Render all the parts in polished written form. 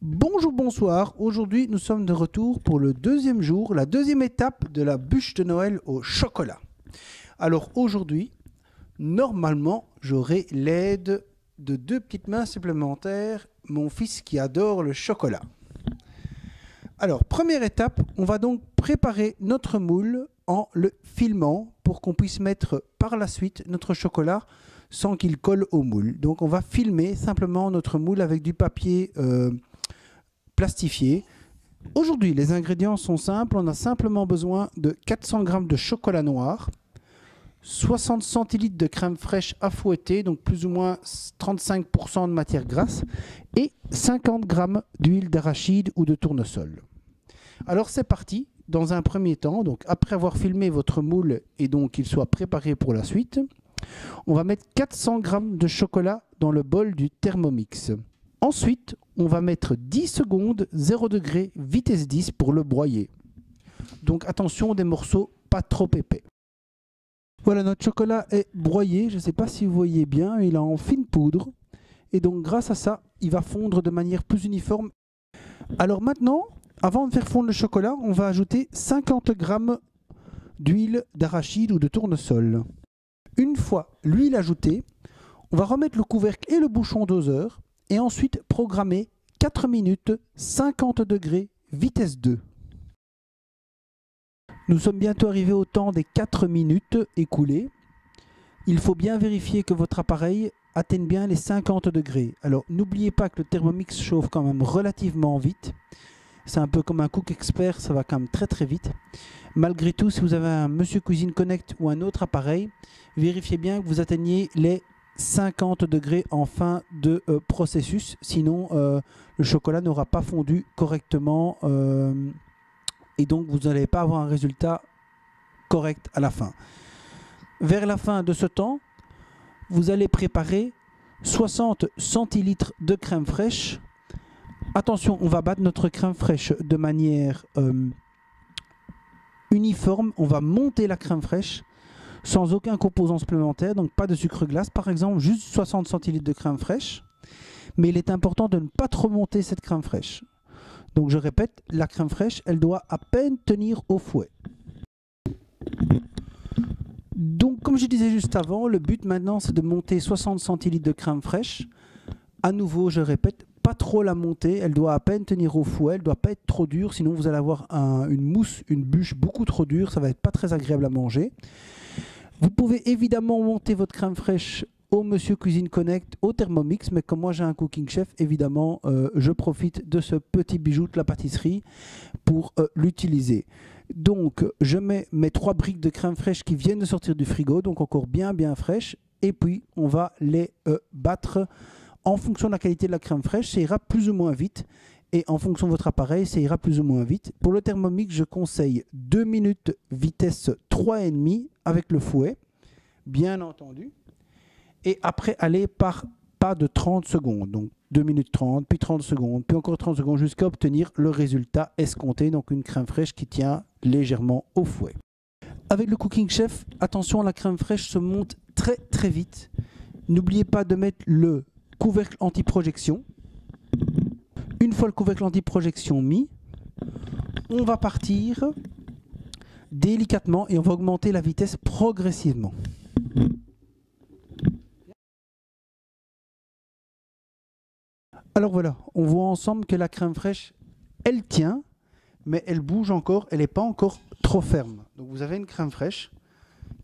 Bonjour, bonsoir. Aujourd'hui, nous sommes de retour pour le deuxième jour, la deuxième étape de la bûche de Noël au chocolat. Alors aujourd'hui, normalement, j'aurai l'aide de deux petites mains supplémentaires, mon fils qui adore le chocolat. Alors, première étape, on va donc préparer notre moule en le filmant pour qu'on puisse mettre par la suite notre chocolat sans qu'il colle au moule. Donc on va filmer simplement notre moule avec du papier plastifié. Aujourd'hui, les ingrédients sont simples. On a simplement besoin de 400 g de chocolat noir, 60 centilitres de crème fraîche à fouetter, donc plus ou moins 35% de matière grasse, et 50 g d'huile d'arachide ou de tournesol. Alors c'est parti. Dans un premier temps, donc après avoir filmé votre moule et donc qu'il soit préparé pour la suite, on va mettre 400 g de chocolat dans le bol du Thermomix. Ensuite, on va mettre 10 secondes 0 degré vitesse 10 pour le broyer. Donc attention, des morceaux pas trop épais. Voilà, notre chocolat est broyé. Je ne sais pas si vous voyez bien, il est en fine poudre. Et donc grâce à ça, il va fondre de manière plus uniforme. Alors maintenant, avant de faire fondre le chocolat, on va ajouter 50 g d'huile d'arachide ou de tournesol. Une fois l'huile ajoutée, on va remettre le couvercle et le bouchon doseur et ensuite programmer 4 minutes 50 degrés vitesse 2. Nous sommes bientôt arrivés au temps des 4 minutes écoulées. Il faut bien vérifier que votre appareil atteigne bien les 50 degrés. Alors n'oubliez pas que le Thermomix chauffe quand même relativement vite. C'est un peu comme un Cook Expert, ça va quand même très très vite. Malgré tout, si vous avez un Monsieur Cuisine Connect ou un autre appareil, vérifiez bien que vous atteigniez les 50 degrés en fin de processus. Sinon, le chocolat n'aura pas fondu correctement et donc vous n'allez pas avoir un résultat correct à la fin. Vers la fin de ce temps, vous allez préparer 60 centilitres de crème fraîche. Attention, on va battre notre crème fraîche de manière uniforme. On va monter la crème fraîche sans aucun composant supplémentaire, donc pas de sucre glace par exemple, juste 60 centilitres de crème fraîche. Mais il est important de ne pas trop monter cette crème fraîche. Donc je répète, la crème fraîche, elle doit à peine tenir au fouet. Donc comme je disais juste avant, le but maintenant c'est de monter 60 centilitres de crème fraîche. À nouveau, je répète, pas trop la monter, elle doit à peine tenir au fouet, elle ne doit pas être trop dure, sinon vous allez avoir une mousse, une bûche beaucoup trop dure, ça va être pas très agréable à manger. Vous pouvez évidemment monter votre crème fraîche au Monsieur Cuisine Connect, au Thermomix, mais comme moi j'ai un Cooking Chef, évidemment, je profite de ce petit bijou de la pâtisserie pour l'utiliser. Donc, je mets mes 3 briques de crème fraîche qui viennent de sortir du frigo, donc encore bien fraîches, et puis on va les battre. En fonction de la qualité de la crème fraîche, ça ira plus ou moins vite. Et en fonction de votre appareil, ça ira plus ou moins vite. Pour le Thermomix, je conseille 2 minutes vitesse 3,5 avec le fouet, bien entendu. Et après, aller par pas de 30 secondes. Donc 2 minutes 30, puis 30 secondes, puis encore 30 secondes jusqu'à obtenir le résultat escompté. Donc une crème fraîche qui tient légèrement au fouet. Avec le Cooking Chef, attention, la crème fraîche se monte très très vite. N'oubliez pas de mettre le couvercle anti-projection. Une fois le couvercle anti-projection mis, on va partir délicatement et on va augmenter la vitesse progressivement. Alors voilà, on voit ensemble que la crème fraîche, elle tient, mais elle bouge encore, elle n'est pas encore trop ferme. Donc vous avez une crème fraîche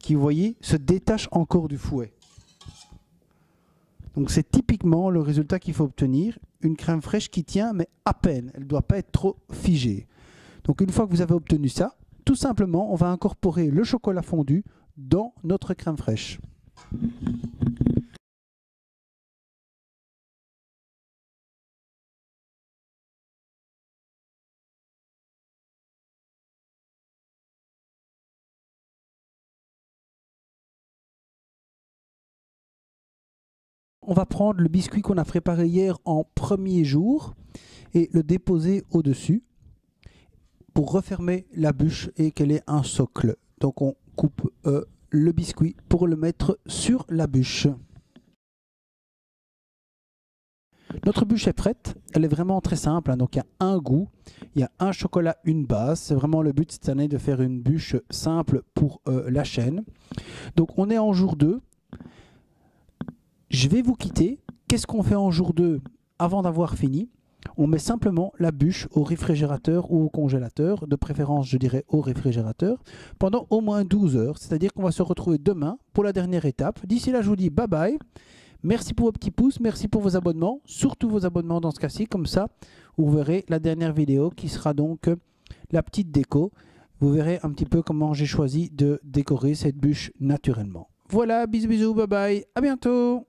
qui, vous voyez, se détache encore du fouet. Donc c'est typiquement le résultat qu'il faut obtenir, une crème fraîche qui tient mais à peine, elle ne doit pas être trop figée. Donc une fois que vous avez obtenu ça, tout simplement on va incorporer le chocolat fondu dans notre crème fraîche. On va prendre le biscuit qu'on a préparé hier en premier jour et le déposer au-dessus pour refermer la bûche et qu'elle ait un socle. Donc on coupe le biscuit pour le mettre sur la bûche. Notre bûche est prête, elle est vraiment très simple, hein. Donc il y a un goût, il y a un chocolat, une base. C'est vraiment le but cette année de faire une bûche simple pour la chaîne. Donc on est en jour 2. Je vais vous quitter. Qu'est-ce qu'on fait en jour 2 avant d'avoir fini? On met simplement la bûche au réfrigérateur ou au congélateur, de préférence je dirais au réfrigérateur, pendant au moins 12 heures. C'est-à-dire qu'on va se retrouver demain pour la dernière étape. D'ici là je vous dis bye bye. Merci pour vos petits pouces, merci pour vos abonnements, surtout vos abonnements dans ce cas-ci, comme ça vous verrez la dernière vidéo qui sera donc la petite déco. Vous verrez un petit peu comment j'ai choisi de décorer cette bûche naturellement. Voilà, bisous bisous, bye bye, à bientôt.